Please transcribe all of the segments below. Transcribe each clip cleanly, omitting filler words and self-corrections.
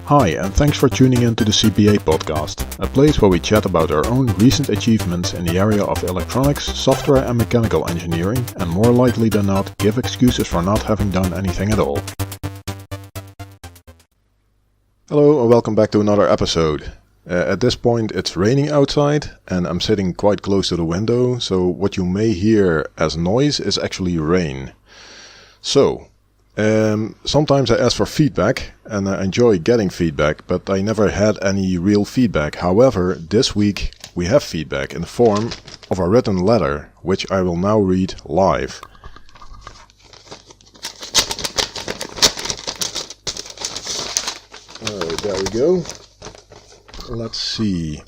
Hi, and thanks for tuning in to the CBA Podcast, a place where we chat about our own recent achievements in the area of electronics, software and mechanical engineering, and more likely than not, give excuses for not having done anything at all. Hello and welcome back to another episode. At this point it's raining outside and I'm sitting quite close to the window, so what you may hear as noise is actually rain. So, sometimes I ask for feedback and I enjoy getting feedback, but I never had any real feedback. However, this week we have feedback in the form of a written letter, which I will now read live. There we go. Let's see.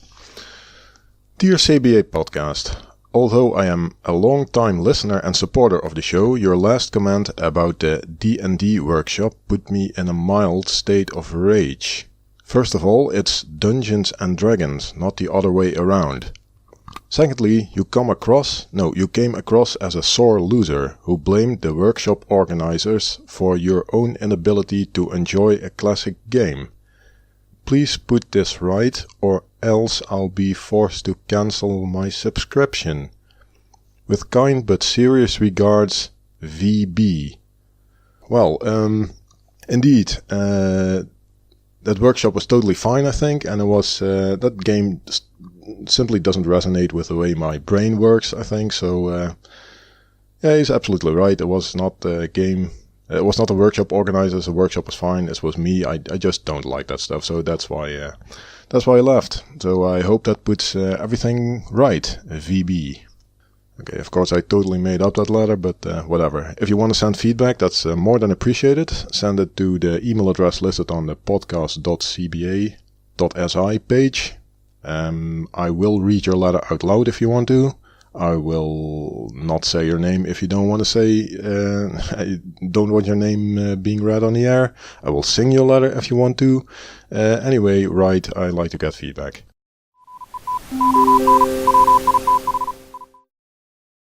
Dear CBA Podcast, although I am a long-time listener and supporter of the show, your last comment about the D&D workshop put me in a mild state of rage. First of all, it's Dungeons and Dragons, not the other way around. Secondly, you came across as a sore loser who blamed the workshop organizers for your own inability to enjoy a classic game. Please put this right, or else I'll be forced to cancel my subscription. With kind but serious regards, VB. Well, indeed, that workshop was totally fine, I think, and it was that game simply doesn't resonate with the way my brain works, I think. So, yeah, he's absolutely right. It was not a game. It was not the workshop organizers. The workshop was fine. It was me. I just don't like that stuff. So that's why I left. So I hope that puts everything right. VB. Okay, of course I totally made up that letter, but whatever. If you want to send feedback, that's more than appreciated. Send it to the email address listed on the podcast.cba.si page. I will read your letter out loud if you want to. I will not say your name if you don't want to say, I don't want your name being read on the air. I will sing your letter if you want to. Anyway, right, I like to get feedback.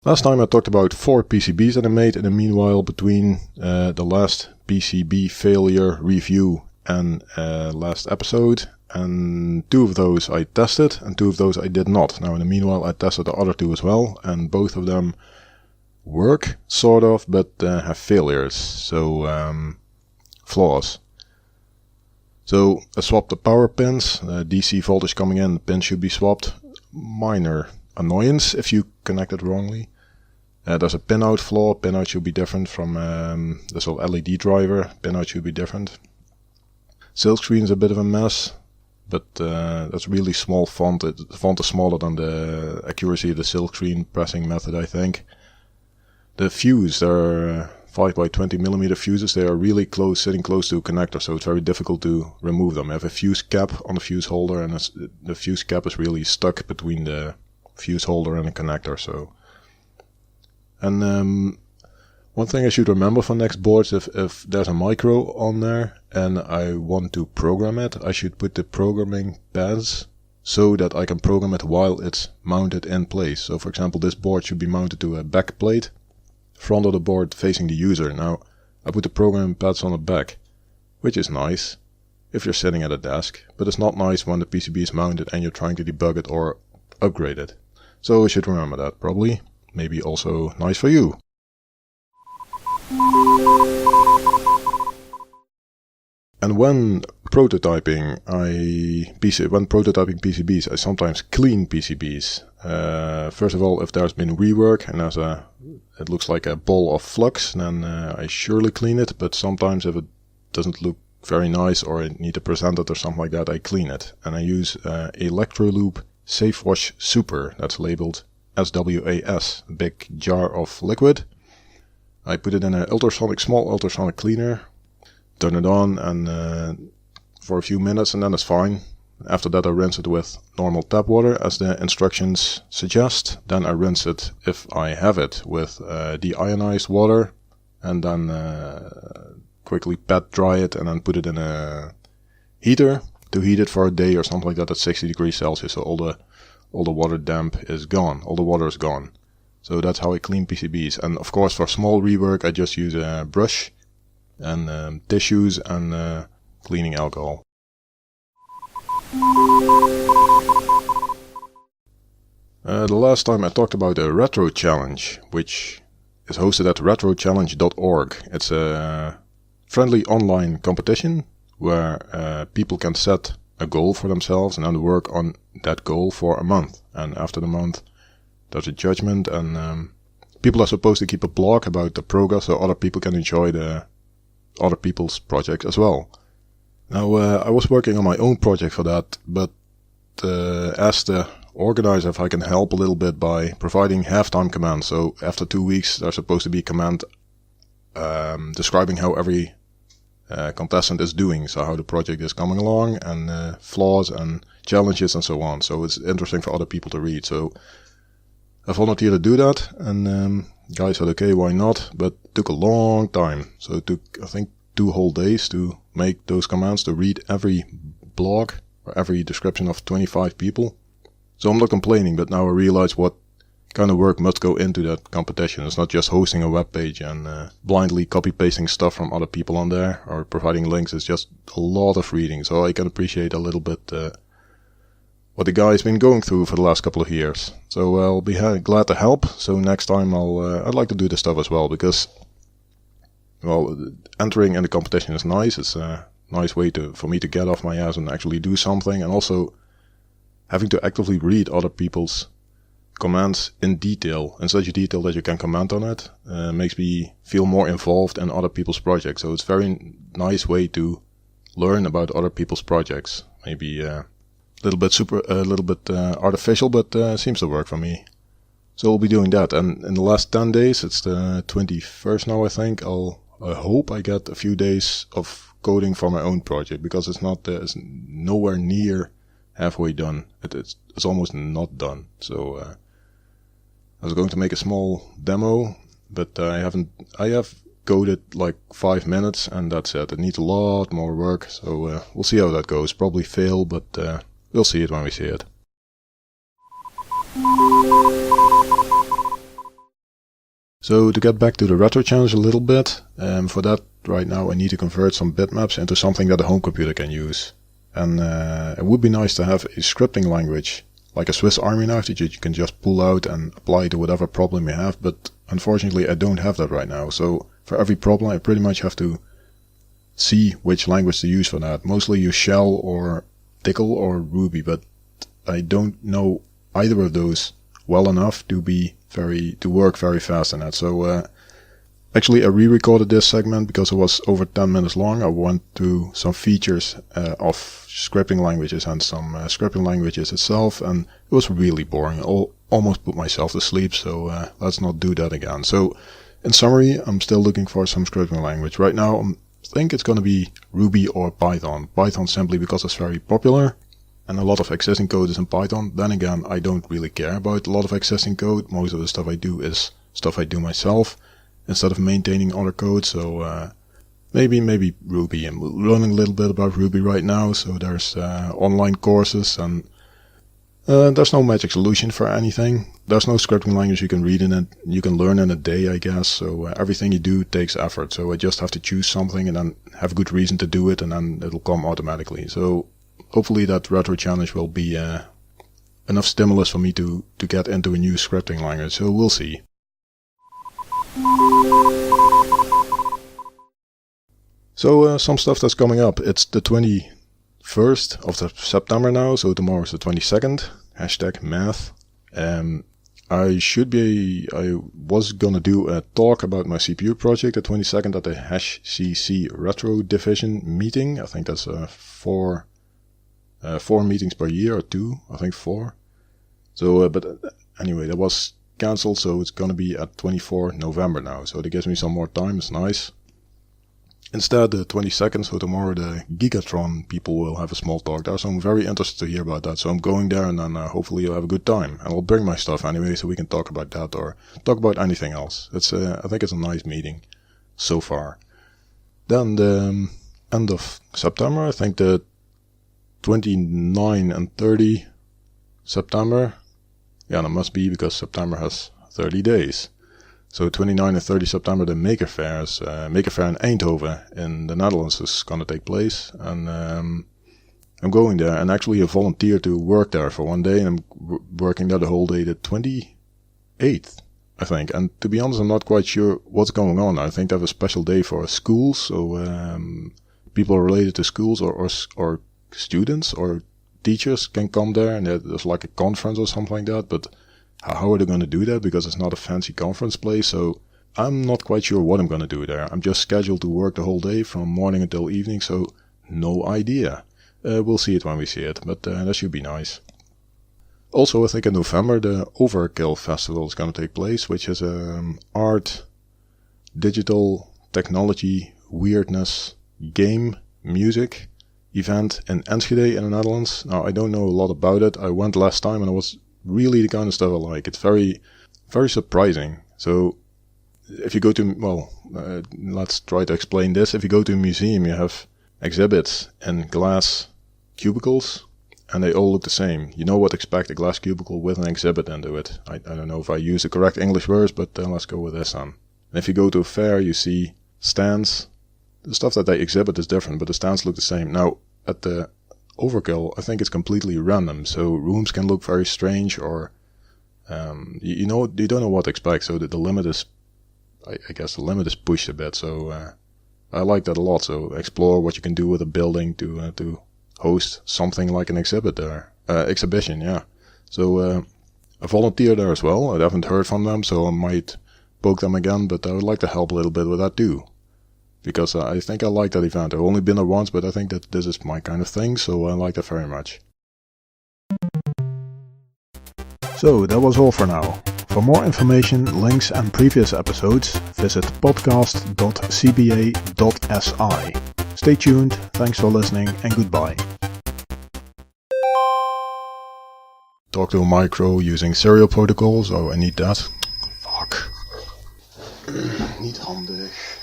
Last time I talked about 4 PCBs that I made in the meanwhile between the last PCB failure review and last episode. And 2 of those I tested, and 2 of those I did not. Now, in the meanwhile, I tested the other 2 as well, and both of them work, sort of, but have failures, so flaws. So, I swapped the power pins, DC voltage coming in, the pins should be swapped. Minor annoyance if you connect it wrongly. There's a pinout flaw, pinout should be different from this whole LED driver, pinout should be different. Silk screen is a bit of a mess. But that's really small font. The font is smaller than the accuracy of the silk screen pressing method, I think. The fuse, they're 5x20mm fuses. They are really close, sitting close to a connector, so it's very difficult to remove them. I have a fuse cap on the fuse holder, and the fuse cap is really stuck between the fuse holder and the connector. So, and one thing I should remember for next boards, if there's a micro on there and I want to program it, I should put the programming pads so that I can program it while it's mounted in place. So for example, this board should be mounted to a back plate, front of the board facing the user. Now, I put the programming pads on the back, which is nice if you're sitting at a desk, but it's not nice when the PCB is mounted and you're trying to debug it or upgrade it. So I should remember that, probably. Maybe also nice for you. And when prototyping PCBs, I sometimes clean PCBs. First of all, if there's been rework and it looks like a ball of flux, then I surely clean it. But sometimes if it doesn't look very nice or I need to present it or something like that, I clean it. And I use Electroloop Safe Wash Super, that's labeled SWAS, a big jar of liquid. I put it in a small ultrasonic cleaner, turn it on and for a few minutes and then it's fine. After that I rinse it with normal tap water as the instructions suggest. Then I rinse it, if I have it, with deionized water and then quickly pat dry it and then put it in a heater to heat it for a day or something like that at 60 degrees Celsius, so all the water damp is gone, all the water is gone. So that's how I clean PCBs. And of course for small rework I just use a brush and tissues and cleaning alcohol. The last time I talked about a retro challenge, which is hosted at retrochallenge.org. It's a friendly online competition where people can set a goal for themselves and then work on that goal for a month. And after the month, there's a judgment, and people are supposed to keep a blog about the progress so other people can enjoy the other people's projects as well. Now, I was working on my own project for that, but asked the organizer if I can help a little bit by providing halftime commands. So after 2 weeks, there's supposed to be a command describing how every contestant is doing, so how the project is coming along, and flaws and challenges and so on. So it's interesting for other people to read. So I volunteered to do that, and guys said, okay, why not? But it took a long time. So it took, I think, 2 whole days to make those commands, to read every blog or every description of 25 people. So I'm not complaining, but now I realize what kind of work must go into that competition. It's not just hosting a web page and blindly copy-pasting stuff from other people on there or providing links. It's just a lot of reading. So I can appreciate a little bit what the guy's been going through for the last couple of years. So I'll be glad to help. So next time I'd like to do this stuff as well, because, well, entering in the competition is nice. It's a nice way for me to get off my ass and actually do something, and also having to actively read other people's commands in detail, in such a detail that you can comment on it, makes me feel more involved in other people's projects. So it's a very nice way to learn about other people's projects. Maybe a little bit artificial, but seems to work for me. So I'll be doing that. And in the last 10 days, it's the 21st now, I think, I hope I get a few days of coding for my own project, because it's nowhere near halfway done. It's almost not done. So I was going to make a small demo, but I have coded like 5 minutes, and that's it. It needs a lot more work, so we'll see how that goes. Probably fail, but we'll see it when we see it. So to get back to the retro challenge a little bit, for that right now I need to convert some bitmaps into something that a home computer can use. And it would be nice to have a scripting language, like a Swiss Army knife, that you can just pull out and apply to whatever problem you have. But unfortunately, I don't have that right now. So for every problem, I pretty much have to see which language to use for that. Mostly use Shell or Tcl or Ruby, but I don't know either of those well enough to work very fast in that. So actually, I re-recorded this segment because it was over 10 minutes long. I went through some features of scripting languages and some scripting languages itself, and it was really boring. I almost put myself to sleep, so let's not do that again. So, in summary, I'm still looking for some scripting language. Right now, I think it's going to be Ruby or Python. Python simply because it's very popular, and a lot of existing code is in Python. Then again, I don't really care about a lot of existing code. Most of the stuff I do is stuff I do myself, instead of maintaining other code. So maybe Ruby. I'm learning a little bit about Ruby right now, so there's online courses, and there's no magic solution for anything. There's no scripting language you can read in it. You can learn in a day, I guess. So everything you do takes effort. So I just have to choose something and then have a good reason to do it, and then it'll come automatically. So hopefully that retro challenge will be enough stimulus for me to get into a new scripting language. So we'll see. So some stuff that's coming up. It's the 21st of September now, so tomorrow is the 22nd. #math. I was gonna do a talk about my CPU project the 22nd at the #cc Retro Division meeting. I think that's 4 meetings per year, or 2, I think 4. So, but anyway, that was cancelled, so it's gonna be at 24 November now. So that gives me some more time. It's nice. Instead, the 22nd, so tomorrow, the Gigatron people will have a small talk there, so I'm very interested to hear about that. So I'm going there, and then hopefully you'll have a good time. And I'll bring my stuff anyway, so we can talk about that or talk about anything else. I think it's a nice meeting so far. Then the end of September, I think the 29 and 30 September. Yeah, that must be because September has 30 days. So 29 and 30 September, the Maker Fair in Eindhoven in the Netherlands is going to take place. And I'm going there and actually I volunteered to work there for one day, and I'm working there the whole day, the 28th, I think. And to be honest, I'm not quite sure what's going on. I think they have a special day for schools, so people related to schools or students or teachers can come there, and there's like a conference or something like that. But how are they going to do that? Because it's not a fancy conference place, so I'm not quite sure what I'm going to do there. I'm just scheduled to work the whole day from morning until evening, so no idea. We'll see it when we see it, but that should be nice. Also, I think in November, the Overkill Festival is going to take place, which is art, digital, technology, weirdness, game, music event in Enschede in the Netherlands. Now, I don't know a lot about it. I went last time and it was really the kind of stuff I like. It's very, very surprising. So, if you go to, let's try to explain this. If you go to a museum, you have exhibits in glass cubicles, and they all look the same. You know what to expect, a glass cubicle with an exhibit into it. I don't know if I use the correct English words, but let's go with this one. And if you go to a fair, you see stands. The stuff that they exhibit is different, but the stands look the same. Now, at the Overkill, I think it's completely random, so rooms can look very strange, or you don't know what to expect, so the limit is, I guess the limit is pushed a bit, so I like that a lot. So explore what you can do with a building to host something like an exhibition, yeah. So I volunteer there as well. I haven't heard from them, so I might poke them again, but I would like to help a little bit with that too. Because I think I like that event. I've only been there once, but I think that this is my kind of thing, so I like that very much. So that was all for now. For more information, links and previous episodes, visit podcast.cba.si. Stay tuned, thanks for listening, and goodbye. Talk to a micro using serial protocols. Oh, I need that. Fuck. Niet handig.